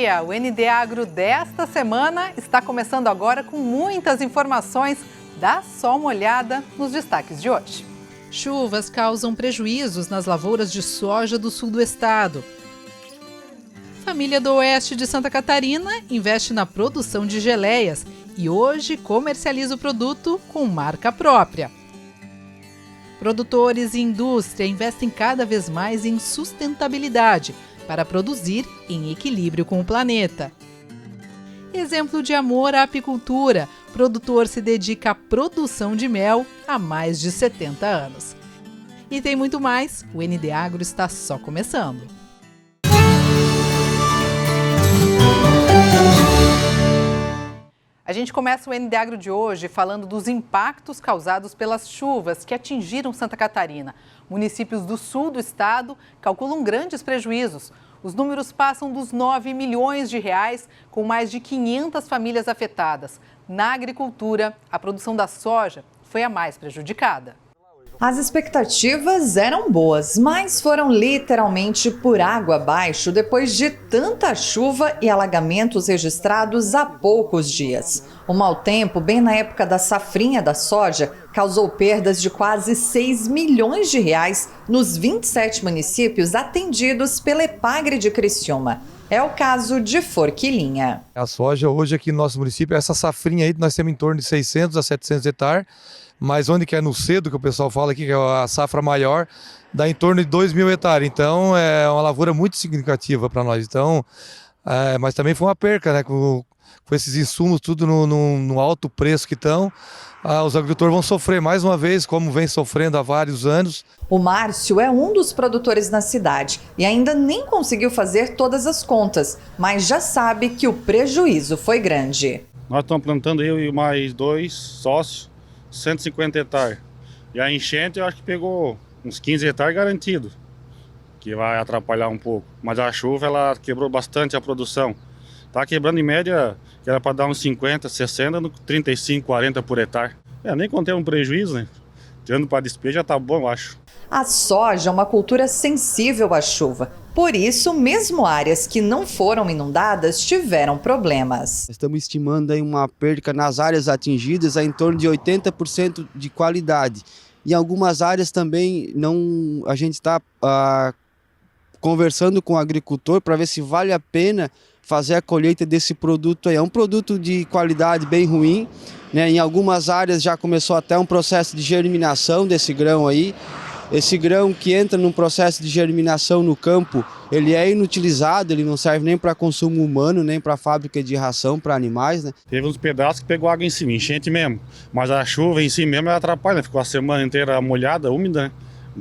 dia! O ND Agro desta semana está começando agora com muitas informações. Dá só uma olhada nos destaques de hoje. Chuvas causam prejuízos nas lavouras de soja do sul do estado. Família do oeste de Santa Catarina investe na produção de geleias e hoje comercializa o produto com marca própria. Produtores e indústria investem cada vez mais em sustentabilidade para produzir em equilíbrio com o planeta. Exemplo de amor à apicultura, produtor se dedica à produção de mel há mais de 70 anos. E tem muito mais, o ND Agro está só começando. A gente começa o ND Agro de hoje falando dos impactos causados pelas chuvas que atingiram Santa Catarina. Municípios do sul do estado calculam grandes prejuízos. Os números passam dos 9 milhões de reais, com mais de 500 famílias afetadas. Na agricultura, a produção da soja foi a mais prejudicada. As expectativas eram boas, mas foram literalmente por água abaixo depois de tanta chuva e alagamentos registrados há poucos dias. O mau tempo, bem na época da safrinha da soja, causou perdas de quase 6 milhões de reais nos 27 municípios atendidos pela Epagre de Criciúma. É o caso de Forquilinha. A soja hoje aqui no nosso município, essa safrinha aí, nós temos em torno de 600 a 700 hectares. Mas onde que é no cedo, que o pessoal fala aqui, que é a safra maior, dá em torno de 2 mil hectares. Então é uma lavoura muito significativa para nós. Então, mas também foi uma perca, né? Com esses insumos tudo no alto preço que estão, os agricultores vão sofrer mais uma vez, como vem sofrendo há vários anos. O Márcio é um dos produtores na cidade e ainda nem conseguiu fazer todas as contas, mas já sabe que o prejuízo foi grande. Nós estamos plantando, eu e mais 2 sócios, 150 hectares. E a enchente eu acho que pegou uns 15 hectares garantido, que vai atrapalhar um pouco. Mas a chuva ela quebrou bastante a produção. Tá quebrando em média, que era para dar uns 50, 60, 35, 40 por hectare. Nem contei um prejuízo, né? Tirando para despejo já tá bom, eu acho. A soja é uma cultura sensível à chuva. Por isso, mesmo áreas que não foram inundadas tiveram problemas. Estamos estimando aí uma perda nas áreas atingidas em torno de 80% de qualidade. Em algumas áreas também a gente está conversando com o agricultor para ver se vale a pena fazer a colheita desse produto aí. É um produto de qualidade bem ruim, né? Em algumas áreas já começou até um processo de germinação desse grão aí. Esse grão que entra num processo de germinação no campo, ele é inutilizado, ele não serve nem para consumo humano, nem para fábrica de ração para animais, né? Teve uns pedaços que pegou água em cima, enchente mesmo. Mas a chuva em si mesmo ela atrapalha, ficou a semana inteira molhada, úmida, né?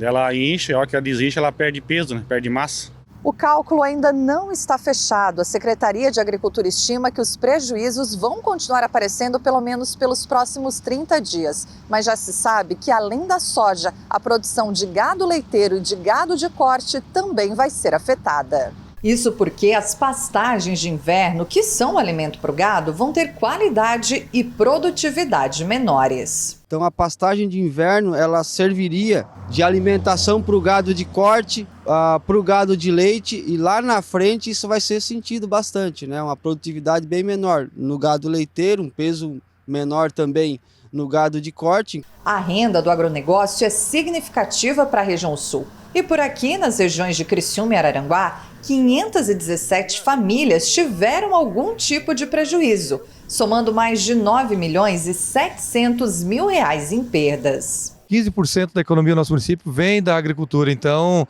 Ela enche, a hora que ela desinche ela perde peso, né? Perde massa. O cálculo ainda não está fechado. A Secretaria de Agricultura estima que os prejuízos vão continuar aparecendo pelo menos pelos próximos 30 dias. Mas já se sabe que, além da soja, a produção de gado leiteiro e de gado de corte também vai ser afetada. Isso porque as pastagens de inverno, que são alimento para o gado, vão ter qualidade e produtividade menores. Então a pastagem de inverno ela serviria de alimentação para o gado de corte, para o gado de leite, e lá na frente isso vai ser sentido bastante, né? Uma produtividade bem menor no gado leiteiro, um peso menor também no gado de corte. A renda do agronegócio é significativa para a região sul. E por aqui, nas regiões de Criciúma e Araranguá, 517 famílias tiveram algum tipo de prejuízo, somando mais de 9 milhões e 700 mil reais em perdas. 15% da economia do nosso município vem da agricultura, então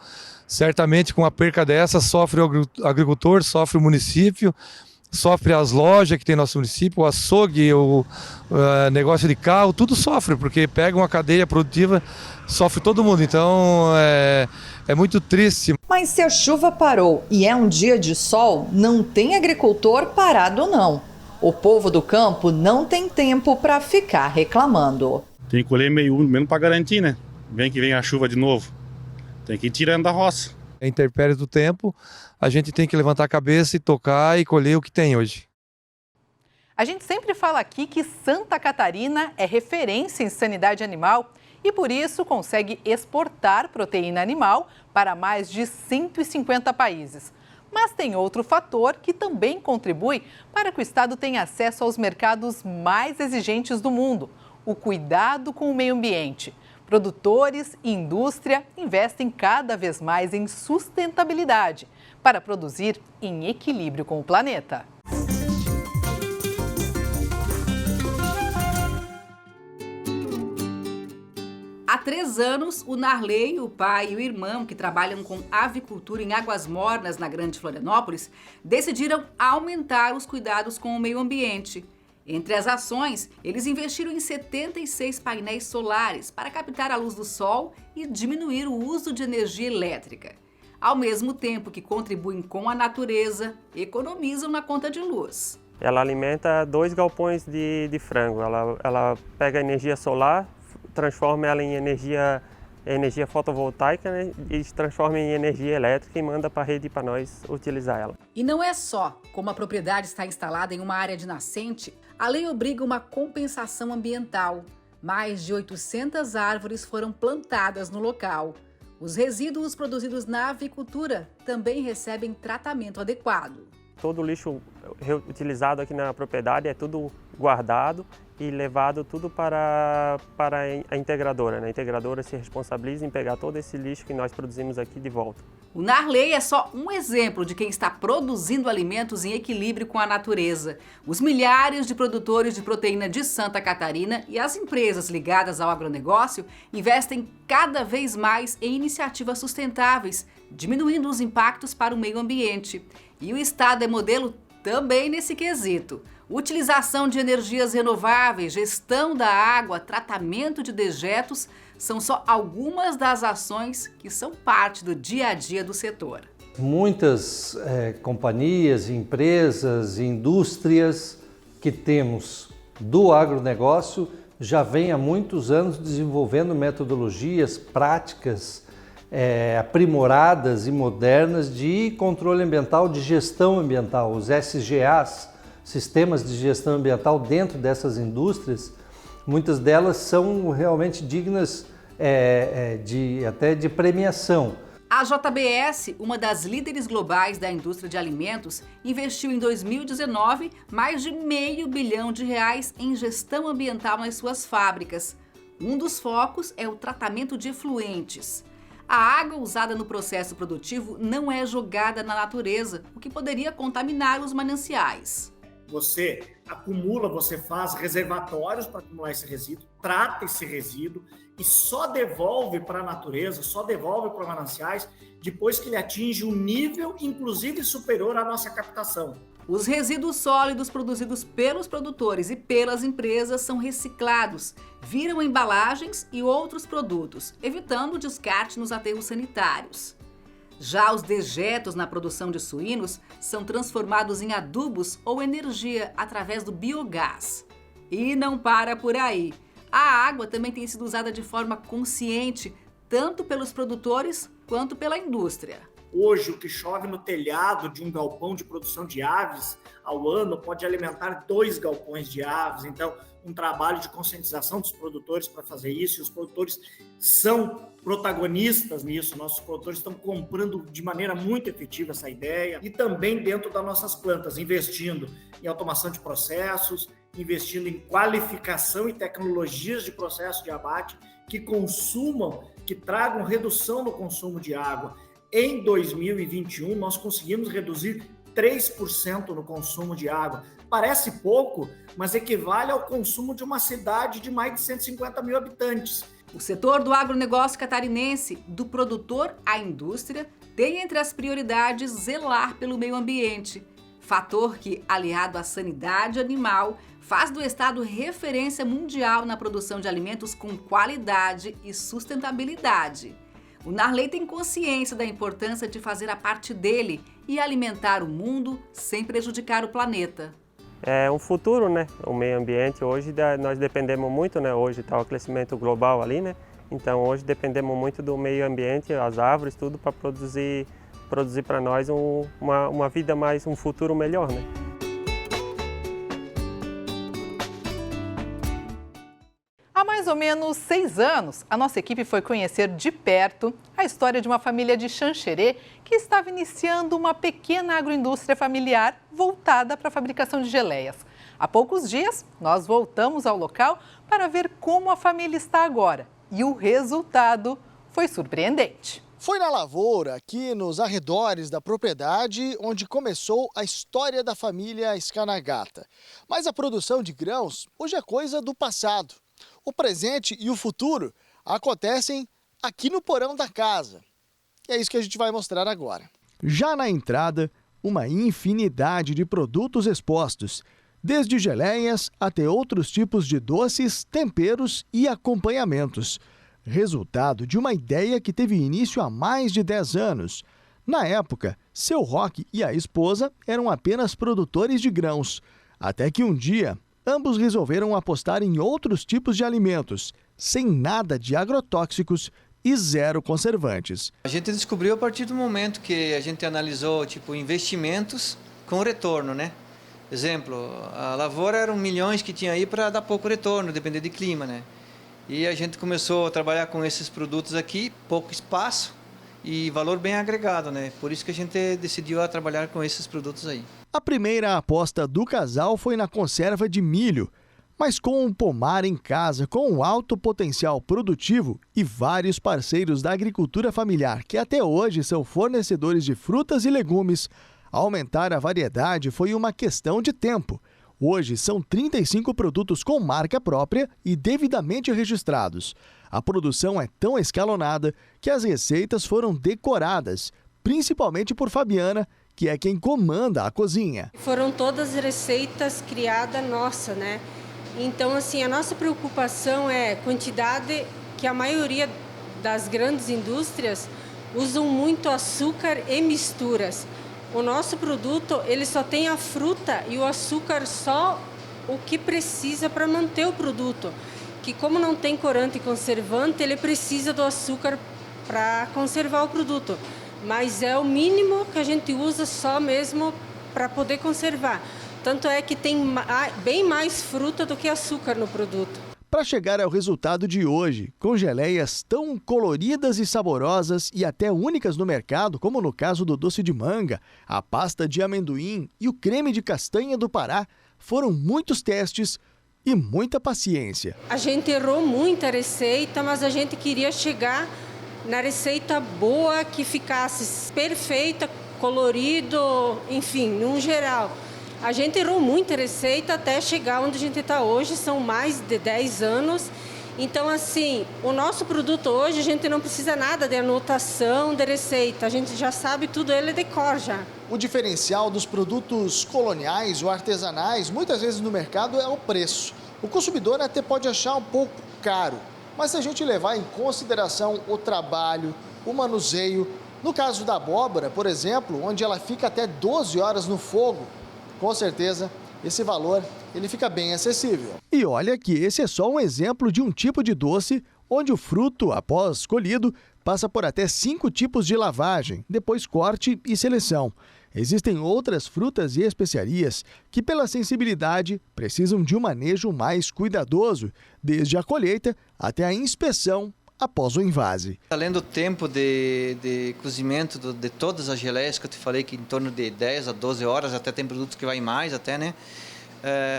certamente com uma perca dessa sofre o agricultor, sofre o município, sofre as lojas que tem no nosso município, o açougue, o negócio de carro, tudo sofre, porque pega uma cadeia produtiva, sofre todo mundo, então é muito triste. Mas se a chuva parou e é um dia de sol, não tem agricultor parado não. O povo do campo não tem tempo para ficar reclamando. Tem que colher meio úmido mesmo para garantir, né? Vem que vem a chuva de novo. Tem que ir tirando da roça. A intempérie do tempo, a gente tem que levantar a cabeça e tocar e colher o que tem hoje. A gente sempre fala aqui que Santa Catarina é referência em sanidade animal e, por isso, consegue exportar proteína animal para mais de 150 países. Mas tem outro fator que também contribui para que o estado tenha acesso aos mercados mais exigentes do mundo: o cuidado com o meio ambiente. Produtores e indústria investem cada vez mais em sustentabilidade para produzir em equilíbrio com o planeta. Há 3 anos, o Narley, o pai e o irmão, que trabalham com avicultura em Águas Mornas, na Grande Florianópolis, decidiram aumentar os cuidados com o meio ambiente. Entre as ações, eles investiram em 76 painéis solares para captar a luz do sol e diminuir o uso de energia elétrica. Ao mesmo tempo que contribuem com a natureza, economizam na conta de luz. Ela alimenta 2 galpões de frango. Ela pega a energia solar, transforma ela em energia fotovoltaica, né, e transforma em energia elétrica e manda para a rede para nós utilizar ela. E não é só, como a propriedade está instalada em uma área de nascente, a lei obriga uma compensação ambiental. Mais de 800 árvores foram plantadas no local. Os resíduos produzidos na avicultura também recebem tratamento adequado. Todo o lixo reutilizado aqui na propriedade é tudo guardado e levado tudo para a integradora. A integradora se responsabiliza em pegar todo esse lixo que nós produzimos aqui de volta. O Narley é só um exemplo de quem está produzindo alimentos em equilíbrio com a natureza. Os milhares de produtores de proteína de Santa Catarina e as empresas ligadas ao agronegócio investem cada vez mais em iniciativas sustentáveis, diminuindo os impactos para o meio ambiente. E o estado é modelo também nesse quesito. Utilização de energias renováveis, gestão da água, tratamento de dejetos são só algumas das ações que são parte do dia a dia do setor. Muitas companhias, empresas, indústrias que temos do agronegócio já vêm há muitos anos desenvolvendo metodologias, práticas aprimoradas e modernas de controle ambiental, de gestão ambiental, os SGAs, sistemas de gestão ambiental dentro dessas indústrias. Muitas delas são realmente dignas até de premiação. A JBS, uma das líderes globais da indústria de alimentos, investiu em 2019 mais de R$500 bilhão em gestão ambiental nas suas fábricas. Um dos focos é o tratamento de efluentes. A água usada no processo produtivo não é jogada na natureza, o que poderia contaminar os mananciais. Você acumula, você faz reservatórios para acumular esse resíduo, trata esse resíduo e só devolve para a natureza, só devolve para os mananciais depois que ele atinge um nível, inclusive, superior à nossa captação. Os resíduos sólidos produzidos pelos produtores e pelas empresas são reciclados, viram embalagens e outros produtos, evitando o descarte nos aterros sanitários. Já os dejetos na produção de suínos são transformados em adubos ou energia através do biogás. E não para por aí. A água também tem sido usada de forma consciente, tanto pelos produtores quanto pela indústria. Hoje, o que chove no telhado de um galpão de produção de aves ao ano pode alimentar 2 galpões de aves. Então, um trabalho de conscientização dos produtores para fazer isso. E os produtores são protagonistas nisso. Nossos produtores estão comprando de maneira muito efetiva essa ideia. E também dentro das nossas plantas, investindo em automação de processos, investindo em qualificação e tecnologias de processo de abate que tragam redução no consumo de água. Em 2021, nós conseguimos reduzir 3% no consumo de água. Parece pouco, mas equivale ao consumo de uma cidade de mais de 150 mil habitantes. O setor do agronegócio catarinense, do produtor à indústria, tem entre as prioridades zelar pelo meio ambiente. Fator que, aliado à sanidade animal, faz do estado referência mundial na produção de alimentos com qualidade e sustentabilidade. O Narley tem consciência da importância de fazer a parte dele e alimentar o mundo sem prejudicar o planeta. É um futuro, né? O meio ambiente hoje nós dependemos muito, né? Hoje está o aquecimento global ali, né? Então hoje dependemos muito do meio ambiente, as árvores, tudo para produzir para nós uma vida mais, um futuro melhor, né? Há mais mais ou menos 6 anos, a nossa equipe foi conhecer de perto a história de uma família de Xanxerê que estava iniciando uma pequena agroindústria familiar voltada para a fabricação de geleias. Há poucos dias, nós voltamos ao local para ver como a família está agora. E o resultado foi surpreendente. Foi na lavoura, aqui nos arredores da propriedade, onde começou a história da família Skanagata. Mas a produção de grãos hoje é coisa do passado. O presente e o futuro acontecem aqui no porão da casa. E é isso que a gente vai mostrar agora. Já na entrada, uma infinidade de produtos expostos, desde geleias até outros tipos de doces, temperos e acompanhamentos. Resultado de uma ideia que teve início há mais de 10 anos. Na época, seu Roque e a esposa eram apenas produtores de grãos. Até que um dia, ambos resolveram apostar em outros tipos de alimentos, sem nada de agrotóxicos e zero conservantes. A gente descobriu a partir do momento que a gente analisou investimentos com retorno, né? Exemplo, a lavoura eram milhões que tinha aí para dar pouco retorno, depender de clima, né? E a gente começou a trabalhar com esses produtos aqui, pouco espaço e valor bem agregado, né? Por isso que a gente decidiu a trabalhar com esses produtos aí. A primeira aposta do casal foi na conserva de milho, mas com um pomar em casa com alto potencial produtivo e vários parceiros da agricultura familiar que até hoje são fornecedores de frutas e legumes, aumentar a variedade foi uma questão de tempo. Hoje são 35 produtos com marca própria e devidamente registrados. A produção é tão escalonada que as receitas foram decoradas, principalmente por Fabiana, que é quem comanda a cozinha. Foram todas receitas criadas nossa, né? Então, assim, a nossa preocupação é quantidade, que a maioria das grandes indústrias usam muito açúcar e misturas. O nosso produto, ele só tem a fruta e o açúcar só o que precisa para manter o produto. Que como não tem corante e conservante, ele precisa do açúcar para conservar o produto. Mas é o mínimo que a gente usa só mesmo para poder conservar. Tanto é que tem bem mais fruta do que açúcar no produto. Para chegar ao resultado de hoje, com geleias tão coloridas e saborosas e até únicas no mercado, como no caso do doce de manga, a pasta de amendoim e o creme de castanha do Pará, foram muitos testes e muita paciência. A gente errou muita receita, mas a gente queria chegar na receita boa, que ficasse perfeita, colorido, enfim, num geral. A gente errou muita receita até chegar onde a gente está hoje, são mais de 10 anos. Então, assim, o nosso produto hoje, a gente não precisa nada de anotação de receita, a gente já sabe tudo, ele de cor já. O diferencial dos produtos coloniais ou artesanais, muitas vezes no mercado, é o preço. O consumidor até pode achar um pouco caro, mas se a gente levar em consideração o trabalho, o manuseio, no caso da abóbora, por exemplo, onde ela fica até 12 horas no fogo, com certeza, esse valor ele fica bem acessível. E olha que esse é só um exemplo de um tipo de doce onde o fruto, após colhido, passa por até 5 tipos de lavagem, depois corte e seleção. Existem outras frutas e especiarias que, pela sensibilidade, precisam de um manejo mais cuidadoso, desde a colheita até a inspeção após o invase. Além do tempo de cozimento de todas as geleias que eu te falei, que em torno de 10 a 12 horas, até tem produtos que vai mais até, né?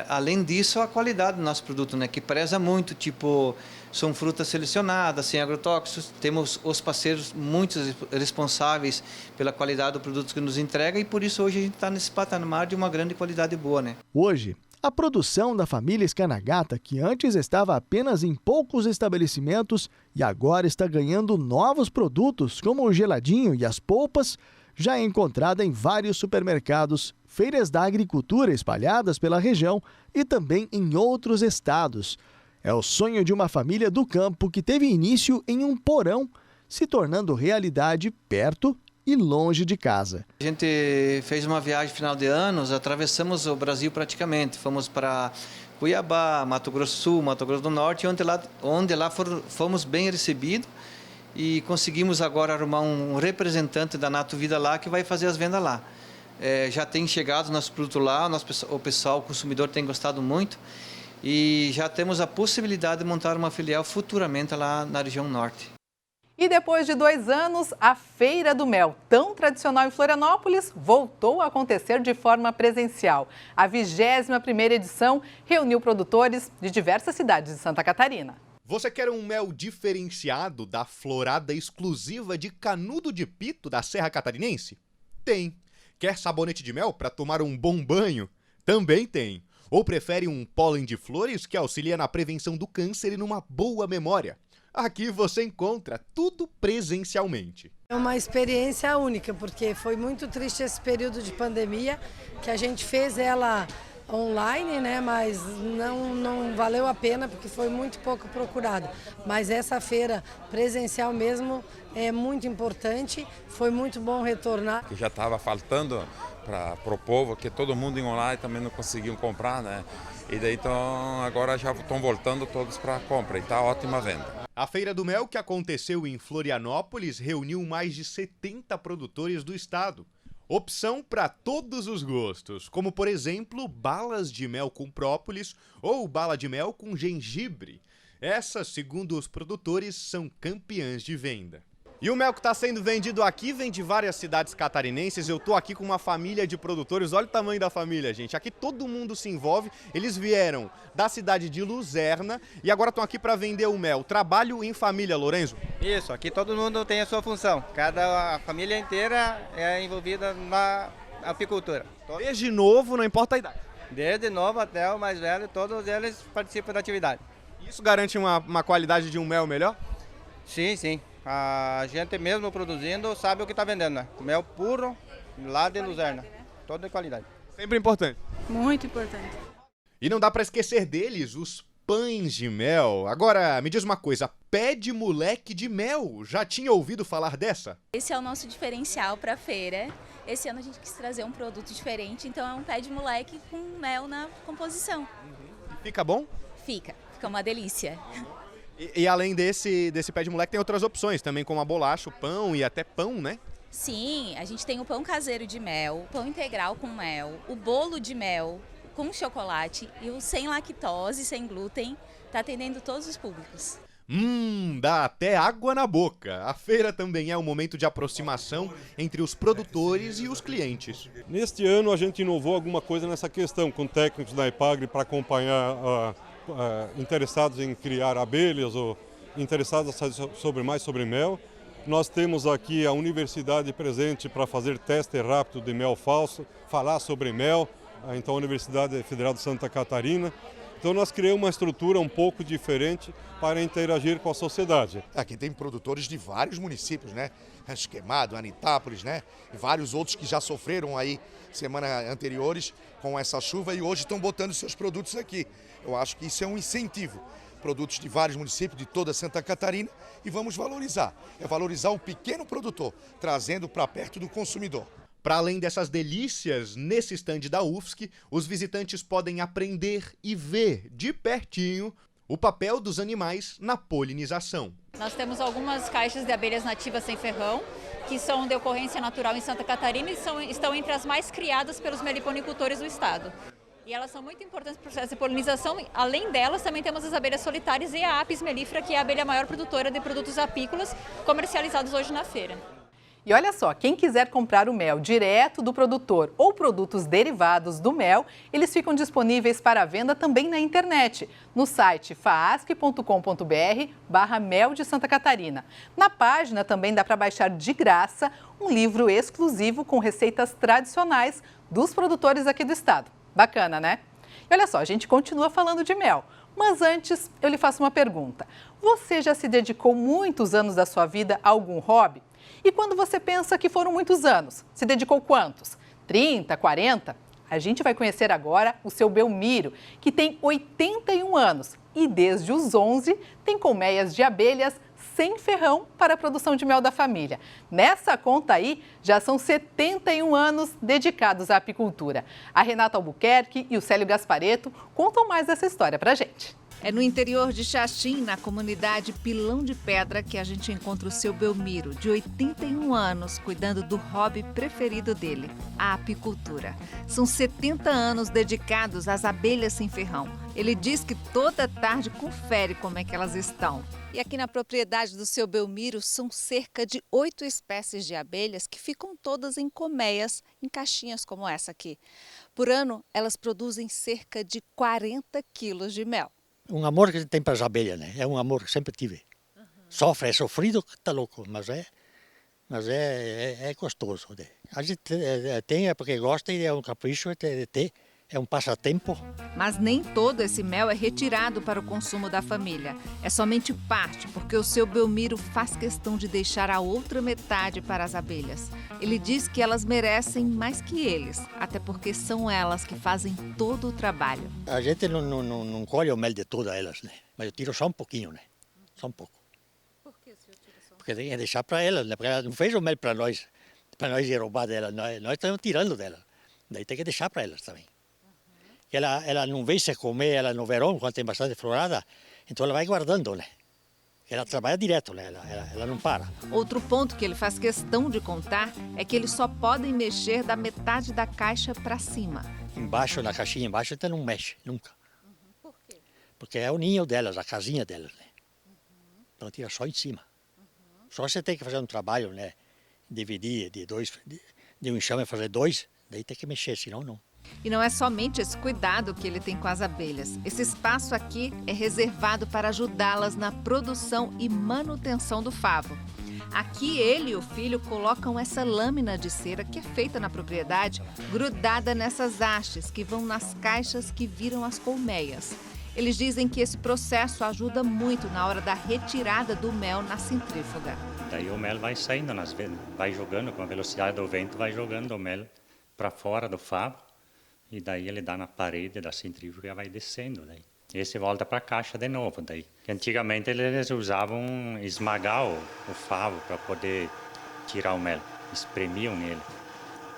Além disso, a qualidade do nosso produto, né? Que preza muito, tipo, são frutas selecionadas, sem agrotóxicos, temos os parceiros muito responsáveis pela qualidade do produto que nos entrega e por isso hoje a gente está nesse patamar de uma grande qualidade boa, né? Hoje, a produção da família Skanagata, que antes estava apenas em poucos estabelecimentos e agora está ganhando novos produtos, como o geladinho e as polpas, já é encontrada em vários supermercados, feiras da agricultura espalhadas pela região e também em outros estados. É o sonho de uma família do campo que teve início em um porão, se tornando realidade perto e longe de casa. A gente fez uma viagem final de anos, atravessamos o Brasil praticamente. Fomos para Cuiabá, Mato Grosso do Sul, Mato Grosso do Norte, onde lá fomos bem recebidos e conseguimos agora arrumar um representante da Nato Vida lá que vai fazer as vendas lá. Já tem chegado nosso produto lá, o pessoal, o consumidor tem gostado muito. e já temos a possibilidade de montar uma filial futuramente lá na região norte. E depois de 2 anos, a Feira do Mel, tão tradicional em Florianópolis, voltou a acontecer de forma presencial. A 21ª edição reuniu produtores de diversas cidades de Santa Catarina. Você quer um mel diferenciado da florada exclusiva de Canudo de Pito da Serra Catarinense? Tem. Quer sabonete de mel para tomar um bom banho? Também tem. Ou prefere um pólen de flores que auxilia na prevenção do câncer e numa boa memória? Aqui você encontra tudo presencialmente. É uma experiência única, porque foi muito triste esse período de pandemia, que a gente fez ela online, né? Mas não valeu a pena, porque foi muito pouco procurado. Mas essa feira presencial mesmo é muito importante, foi muito bom retornar. Que já estava faltando para o povo, que todo mundo em online também não conseguiam comprar, né? E daí então agora já estão voltando todos para a compra e está ótima venda. A Feira do Mel, que aconteceu em Florianópolis, reuniu mais de 70 produtores do estado. Opção para todos os gostos, como por exemplo, balas de mel com própolis ou bala de mel com gengibre. Essas, segundo os produtores, são campeãs de venda. E o mel que está sendo vendido aqui vem de várias cidades catarinenses. Eu estou aqui com uma família de produtores. Olha o tamanho da família, gente. Aqui todo mundo se envolve. Eles vieram da cidade de Luzerna e agora estão aqui para vender o mel. Trabalho em família, Lorenzo? Isso, aqui todo mundo tem a sua função. A família inteira é envolvida na apicultura. Desde novo, não importa a idade? Desde novo até o mais velho, todos eles participam da atividade. Isso garante uma qualidade de um mel melhor? Sim, sim. A gente mesmo produzindo sabe o que está vendendo, né? Mel puro, lá de Luzerna. Toda de qualidade. Sempre importante. Muito importante. E não dá para esquecer deles, os pães de mel. Agora, me diz uma coisa, pé de moleque de mel. Já tinha ouvido falar dessa? Esse é o nosso diferencial para a feira. Esse ano a gente quis trazer um produto diferente, então é um pé de moleque com mel na composição. Fica bom? Fica uma delícia. E além desse pé de moleque, tem outras opções também, como a bolacha, o pão e até pão, né? Sim, a gente tem o pão caseiro de mel, o pão integral com mel, o bolo de mel com chocolate e o sem lactose, sem glúten, está atendendo todos os públicos. Dá até água na boca. A feira também é um momento de aproximação entre os produtores e os clientes. Neste ano a gente inovou alguma coisa nessa questão, com técnicos da Epagre para acompanhar interessados em criar abelhas ou interessados a saber mais sobre mel. Nós temos aqui a universidade presente para fazer teste rápido de mel falso, falar sobre mel, então a Universidade Federal de Santa Catarina. Então nós criamos uma estrutura um pouco diferente para interagir com a sociedade. Aqui tem produtores de vários municípios, né? Rancho Queimado, Anitápolis, né? E vários outros que já sofreram aí semanas anteriores com essa chuva e hoje estão botando seus produtos aqui. Eu acho que isso é um incentivo. Produtos de vários municípios, de toda Santa Catarina, e vamos valorizar. É valorizar o pequeno produtor, trazendo para perto do consumidor. Para além dessas delícias, nesse estande da UFSC, os visitantes podem aprender e ver de pertinho o papel dos animais na polinização. Nós temos algumas caixas de abelhas nativas sem ferrão, que são de ocorrência natural em Santa Catarina e estão entre as mais criadas pelos meliponicultores do estado. E elas são muito importantes para o processo de polinização. Além delas, também temos as abelhas solitárias e a Apis mellifera, que é a abelha maior produtora de produtos apícolas comercializados hoje na feira. E olha só, quem quiser comprar o mel direto do produtor ou produtos derivados do mel, eles ficam disponíveis para venda também na internet, no site faasc.com.br/mel de Santa Catarina. Na página também dá para baixar de graça um livro exclusivo com receitas tradicionais dos produtores aqui do estado. Bacana, né? E olha só, a gente continua falando de mel, mas antes eu lhe faço uma pergunta. Você já se dedicou muitos anos da sua vida a algum hobby? E quando você pensa que foram muitos anos, se dedicou quantos? 30, 40? A gente vai conhecer agora o seu Belmiro, que tem 81 anos e desde os 11 tem colmeias de abelhas sem ferrão para a produção de mel da família. Nessa conta aí, já são 71 anos dedicados à apicultura. A Renata Albuquerque e o Célio Gaspareto contam mais dessa história pra gente. É no interior de Xaxim, na comunidade Pilão de Pedra, que a gente encontra o seu Belmiro, de 81 anos, cuidando do hobby preferido dele, a apicultura. São 70 anos dedicados às abelhas sem ferrão. Ele diz que toda tarde confere como é que elas estão. E aqui na propriedade do seu Belmiro são cerca de 8 espécies de abelhas que ficam todas em colmeias, em caixinhas como essa aqui. Por ano, elas produzem cerca de 40 quilos de mel. Um amor que a gente tem para as abelhas, né? É um amor que sempre tive. Sofre, é sofrido, tá louco, mas é gostoso. Né? A gente tem porque gosta e é um capricho de ter, é um passatempo. Mas nem todo esse mel é retirado para o consumo da família. É somente parte, porque o seu Belmiro faz questão de deixar a outra metade para as abelhas. Ele diz que elas merecem mais que eles, até porque são elas que fazem todo o trabalho. A gente não colhe o mel de todas elas, né? Mas eu tiro só um pouquinho, né? Só um pouco. Por que o senhor tira só um pouco? Porque tem que deixar para elas, né? Porque ela não fez o mel para nós ir roubar delas. Nós estamos tirando delas. Daí tem que deixar para elas também. Ela não vem se comer, ela no verão, quando tem bastante florada, então ela vai guardando, né? Ela trabalha direto, né? Ela não para. Outro ponto que ele faz questão de contar é que eles só podem mexer da metade da caixa para cima. Embaixo, na caixinha embaixo, então não mexe, nunca. Por quê? Porque é o ninho delas, a casinha delas, né? Então tira só em cima. Só você tem que fazer um trabalho, né? Dividir de um enxame fazer 2, daí tem que mexer, senão não. E não é somente esse cuidado que ele tem com as abelhas. Esse espaço aqui é reservado para ajudá-las na produção e manutenção do favo. Aqui ele e o filho colocam essa lâmina de cera que é feita na propriedade, grudada nessas hastes que vão nas caixas que viram as colmeias. Eles dizem que esse processo ajuda muito na hora da retirada do mel na centrífuga. Daí o mel vai saindo nas venas, vai jogando com a velocidade do vento, vai jogando o mel para fora do favo. E daí ele dá na parede da centrífuga e vai descendo. Daí. Esse volta para a caixa de novo. Daí. Antigamente eles usavam esmagar o favo para poder tirar o mel. Espremiam nele.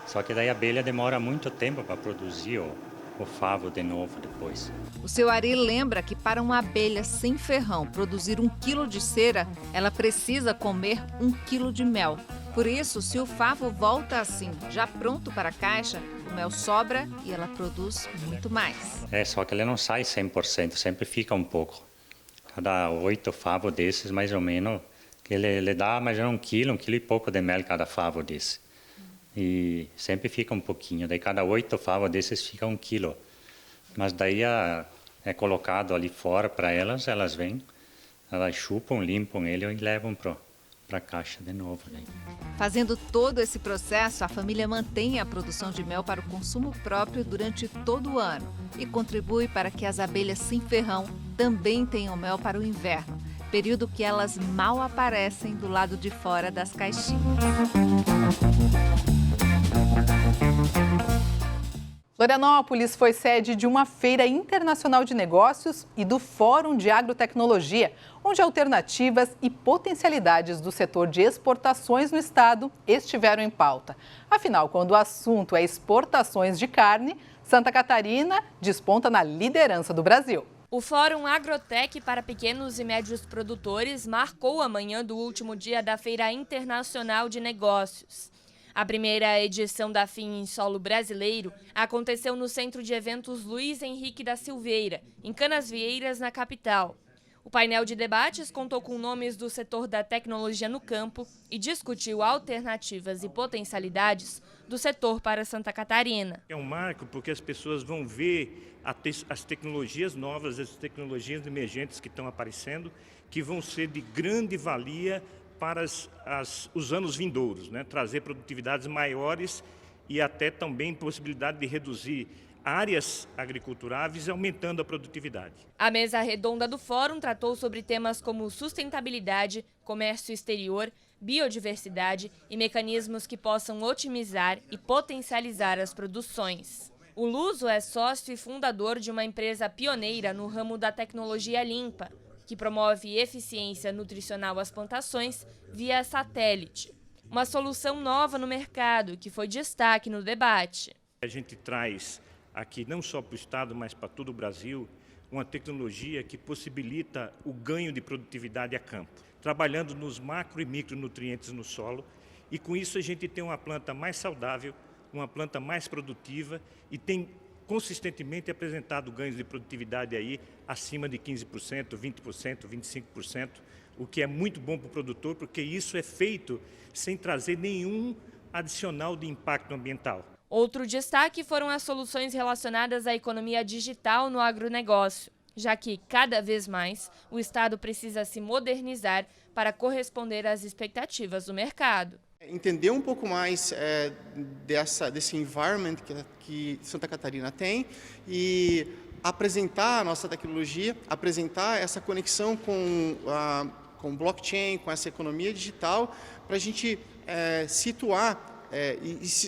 Só que daí a abelha demora muito tempo para produzir o favo de novo depois. O seu Ari lembra que para uma abelha sem ferrão produzir 1 quilo de cera, ela precisa comer 1 quilo de mel. Por isso, se o favo volta assim, já pronto para a caixa, o mel sobra e ela produz muito mais. Só que ele não sai 100%, sempre fica um pouco. Cada 8 favos desses, mais ou menos, ele dá mais ou menos 1 quilo e pouco de mel cada favo desse. E sempre fica um pouquinho, daí cada 8 favos desses fica 1 quilo. Mas daí é colocado ali fora para elas vêm, elas chupam, limpam ele e levam para a caixa de novo. Daí. Fazendo todo esse processo, a família mantém a produção de mel para o consumo próprio durante todo o ano e contribui para que as abelhas sem ferrão também tenham mel para o inverno, período que elas mal aparecem do lado de fora das caixinhas. Florianópolis foi sede de uma feira internacional de negócios e do Fórum de Agrotecnologia, onde alternativas e potencialidades do setor de exportações no estado estiveram em pauta. Afinal, quando o assunto é exportações de carne, Santa Catarina desponta na liderança do Brasil. O Fórum Agrotec para pequenos e médios produtores marcou a manhã do último dia da Feira Internacional de Negócios. A primeira edição da FIM em solo brasileiro aconteceu no Centro de Eventos Luiz Henrique da Silveira, em Canasvieiras, na capital. O painel de debates contou com nomes do setor da tecnologia no campo e discutiu alternativas e potencialidades do setor para Santa Catarina. É um marco porque as pessoas vão ver as tecnologias novas, as tecnologias emergentes que estão aparecendo, que vão ser de grande valia para os anos vindouros, né? Trazer produtividades maiores e até também possibilidade de reduzir áreas agriculturáveis, aumentando a produtividade. A mesa redonda do fórum tratou sobre temas como sustentabilidade, comércio exterior, biodiversidade e mecanismos que possam otimizar e potencializar as produções. O Luso é sócio e fundador de uma empresa pioneira no ramo da tecnologia limpa, que promove eficiência nutricional às plantações via satélite. Uma solução nova no mercado, que foi destaque no debate. A gente traz aqui, não só para o Estado, mas para todo o Brasil, uma tecnologia que possibilita o ganho de produtividade a campo, trabalhando nos macro e micronutrientes no solo, e com isso a gente tem uma planta mais saudável, uma planta mais produtiva e tem consistentemente apresentado ganhos de produtividade aí acima de 15%, 20%, 25%, o que é muito bom para o produtor, porque isso é feito sem trazer nenhum adicional de impacto ambiental. Outro destaque foram as soluções relacionadas à economia digital no agronegócio, já que, cada vez mais, o Estado precisa se modernizar para corresponder às expectativas do mercado. Entender um pouco mais desse environment que Santa Catarina tem e apresentar a nossa tecnologia, apresentar essa conexão com blockchain, com essa economia digital, para a gente situar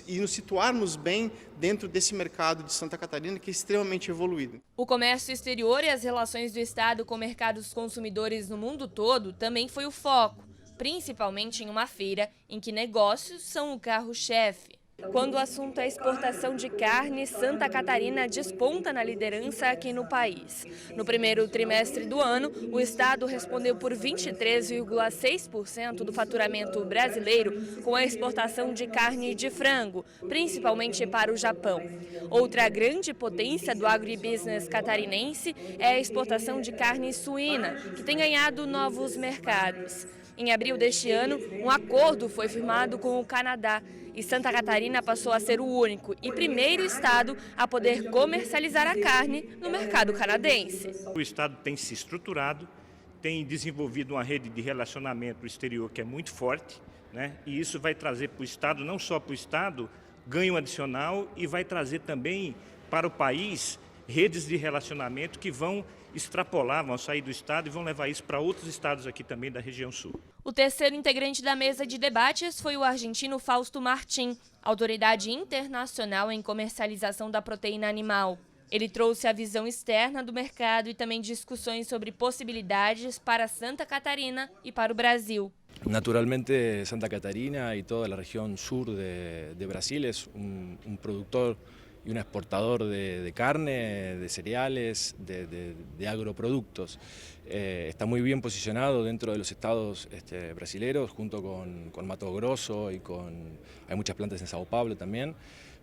e nos situarmos bem dentro desse mercado de Santa Catarina, que é extremamente evoluído. O comércio exterior e as relações do Estado com mercados consumidores no mundo todo também foi o foco, principalmente em uma feira em que negócios são o carro-chefe. Quando o assunto é exportação de carne, Santa Catarina desponta na liderança aqui no país. No primeiro trimestre do ano, o estado respondeu por 23,6% do faturamento brasileiro com a exportação de carne de frango, principalmente para o Japão. Outra grande potência do agribusiness catarinense é a exportação de carne suína, que tem ganhado novos mercados. Em abril deste ano, um acordo foi firmado com o Canadá e Santa Catarina passou a ser o único e primeiro estado a poder comercializar a carne no mercado canadense. O estado tem se estruturado, tem desenvolvido uma rede de relacionamento exterior que é muito forte, né? E isso vai trazer para o estado, não só para o estado, ganho adicional e vai trazer também para o país redes de relacionamento que vão extrapolar, vão sair do estado e vão levar isso para outros estados aqui também da região sul. O terceiro integrante da mesa de debates foi o argentino Fausto Martín, autoridade internacional em comercialização da proteína animal. Ele trouxe a visão externa do mercado e também discussões sobre possibilidades para Santa Catarina e para o Brasil. Naturalmente, Santa Catarina y toda la región sur de Brasil es un productor y un exportador de carne, de cereales, de agroproductos. Está muy bien posicionado dentro de los estados brasileños, junto con Mato Grosso y hay muchas plantas en São Paulo también,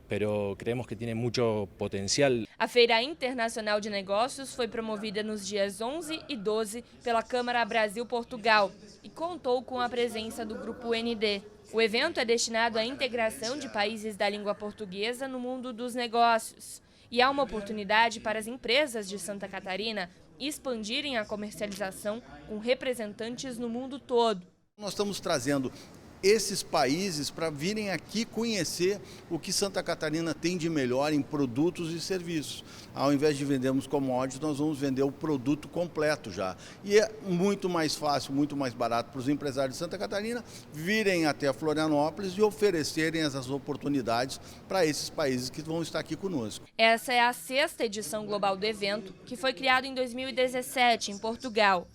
pero creemos que tiene mucho potencial. A Feira Internacional de Negócios foi promovida nos dias 11 e 12 pela Câmara Brasil-Portugal e contou com a presença do Grupo ND. O evento é destinado à integração de países da língua portuguesa no mundo dos negócios. E há uma oportunidade para as empresas de Santa Catarina expandirem a comercialização com representantes no mundo todo. Nós estamos trazendo esses países para virem aqui conhecer o que Santa Catarina tem de melhor em produtos e serviços. Ao invés de vendermos commodities, nós vamos vender o produto completo já. E é muito mais fácil, muito mais barato para os empresários de Santa Catarina virem até Florianópolis e oferecerem essas oportunidades para esses países que vão estar aqui conosco. Essa é a 6ª edição global do evento, que foi criado em 2017 em Portugal.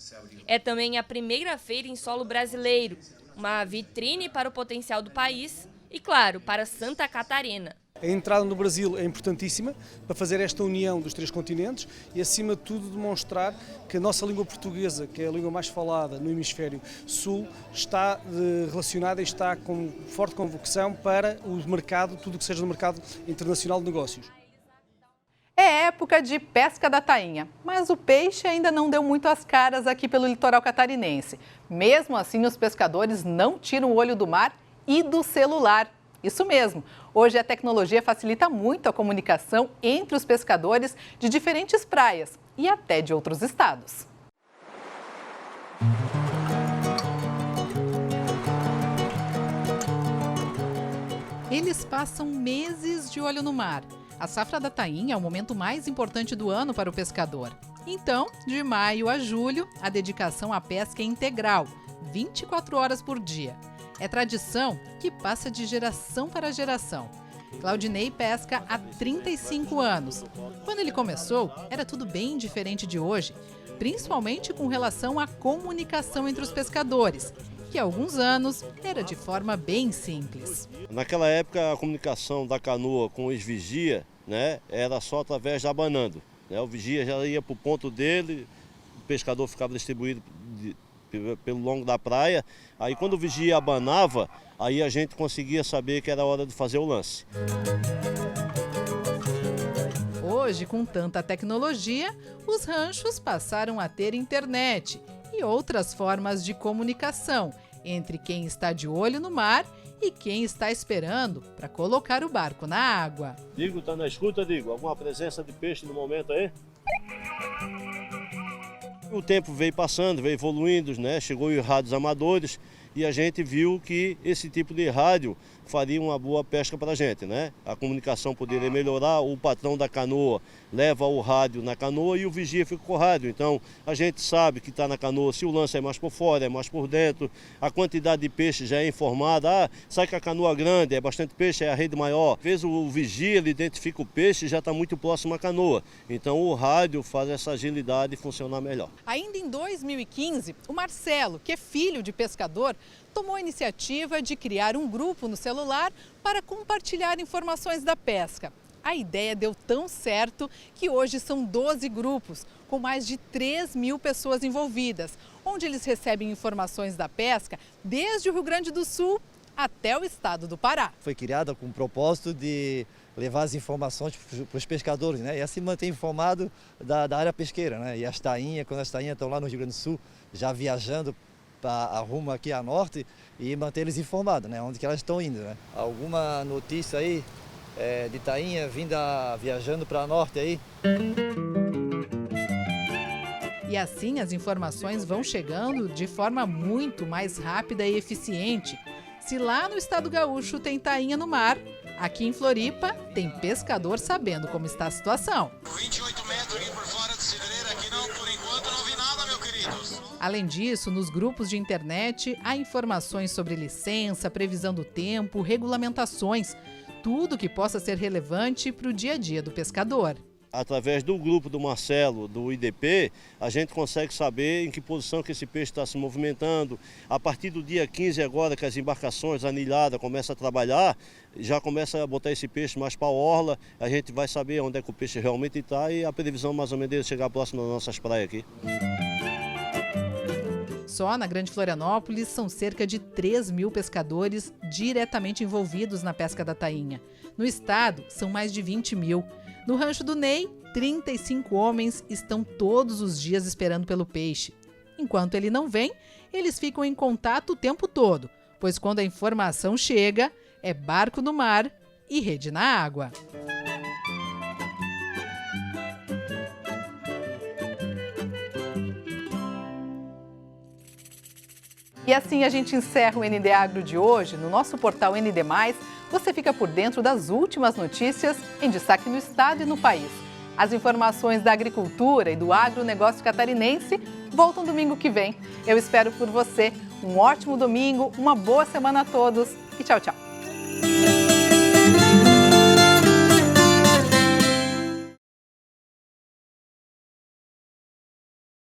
É também a primeira feira em solo brasileiro, uma vitrine para o potencial do país e, claro, para Santa Catarina. A entrada no Brasil é importantíssima para fazer esta união dos 3 continentes e, acima de tudo, demonstrar que a nossa língua portuguesa, que é a língua mais falada no hemisfério sul, está relacionada e está com forte convocação para o mercado, tudo o que seja do mercado internacional de negócios. É época de pesca da tainha, mas o peixe ainda não deu muito as caras aqui pelo litoral catarinense. Mesmo assim, os pescadores não tiram o olho do mar e do celular. Isso mesmo, hoje a tecnologia facilita muito a comunicação entre os pescadores de diferentes praias e até de outros estados. Eles passam meses de olho no mar. A safra da tainha é o momento mais importante do ano para o pescador. Então, de maio a julho, a dedicação à pesca é integral, 24 horas por dia. É tradição que passa de geração para geração. Claudinei pesca há 35 anos. Quando ele começou, era tudo bem diferente de hoje, principalmente com relação à comunicação entre os pescadores, que há alguns anos era de forma bem simples. Naquela época, a comunicação da canoa com o ex-vigia, né, era só através de abanando. né? O vigia já ia para o ponto dele, o pescador ficava distribuído pelo longo da praia. Aí quando o vigia abanava, aí a gente conseguia saber que era hora de fazer o lance. Hoje, com tanta tecnologia, os ranchos passaram a ter internet e outras formas de comunicação entre quem está de olho no mar e quem está esperando para colocar o barco na água. Digo, tá na escuta, Digo? Alguma presença de peixe no momento aí? O tempo veio passando, veio evoluindo, né? Chegou os rádios amadores e a gente viu que esse tipo de rádio faria uma boa pesca para a gente, né? A comunicação poderia melhorar, o patrão da canoa leva o rádio na canoa e o vigia fica com o rádio. Então a gente sabe que está na canoa, se o lance é mais por fora, é mais por dentro, a quantidade de peixe já é informada. Sai que a canoa grande, é bastante peixe, é a rede maior. Às vezes o vigia ele identifica o peixe e já está muito próximo à canoa. Então o rádio faz essa agilidade funcionar melhor. Ainda em 2015, o Marcelo, que é filho de pescador, tomou a iniciativa de criar um grupo no celular para compartilhar informações da pesca. A ideia deu tão certo que hoje são 12 grupos, com mais de 3.000 pessoas envolvidas, onde eles recebem informações da pesca desde o Rio Grande do Sul até o estado do Pará. Foi criada com o propósito de levar as informações para os pescadores, né? E assim manter informado da área pesqueira, né? E as tainhas, quando as tainhas estão lá no Rio Grande do Sul, já viajando para rumo aqui a norte, e manter eles informados, né? Onde que elas estão indo, né? Alguma notícia aí de tainha viajando para norte aí? E assim as informações vão chegando de forma muito mais rápida e eficiente. Se lá no estado gaúcho tem tainha no mar, aqui em Floripa tem pescador sabendo como está a situação. 28 metros aqui por fora de cidreira, aqui não, por enquanto não vi nada, meus queridos. Além disso, nos grupos de internet há informações sobre licença, previsão do tempo, regulamentações, tudo que possa ser relevante para o dia a dia do pescador. Através do grupo do Marcelo, do IDP, a gente consegue saber em que posição que esse peixe está se movimentando. A partir do dia 15 agora, que as embarcações anilhadas começam a trabalhar, já começa a botar esse peixe mais para a orla, a gente vai saber onde é que o peixe realmente está e a previsão mais ou menos dele chegar próximo das nossas praias aqui. Só na Grande Florianópolis são cerca de 3.000 pescadores diretamente envolvidos na pesca da tainha. No estado, são mais de 20.000. No rancho do Ney, 35 homens estão todos os dias esperando pelo peixe. Enquanto ele não vem, eles ficam em contato o tempo todo, pois quando a informação chega, é barco no mar e rede na água. E assim a gente encerra o ND Agro de hoje. No nosso portal ND+, você fica por dentro das últimas notícias em destaque no estado e no país. As informações da agricultura e do agronegócio catarinense voltam domingo que vem. Eu espero por você. Um ótimo domingo, uma boa semana a todos e tchau, tchau.